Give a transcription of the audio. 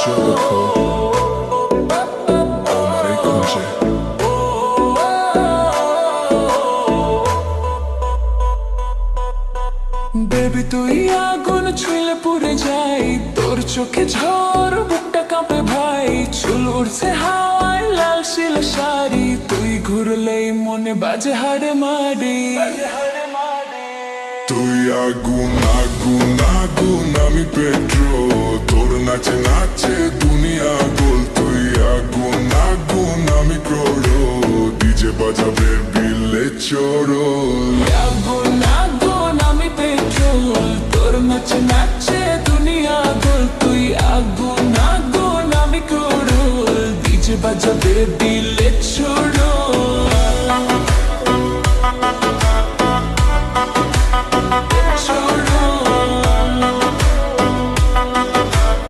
Jericho আমারে খুঁজে baby তুই আগুন ছুঁলে পুড়ে যাই, তোর চোখে ঝড় বুকটা কাঁপে ভাই, চুল উড়ছে হাওয়ায় লাল শিলা শাড়ি, তুই ঘুরলেই মনে বাজে হাড়ে মারি। তুই আগুন আগুন আগুন আমি পেট্রোল, তোর নাচে নাচে দুনিয়া গোল। তুই আগুন আগুন আমি ক্রোড়ো, ডিজে বাজাবে বিলে চোরল। আগুন আগুন আমি পেট্রোল, তোর নাচে নাচে দুনিয়া গোল। তুই আগুন আগুন আমি ক্রোড়, ডিজে বাজাবে দিল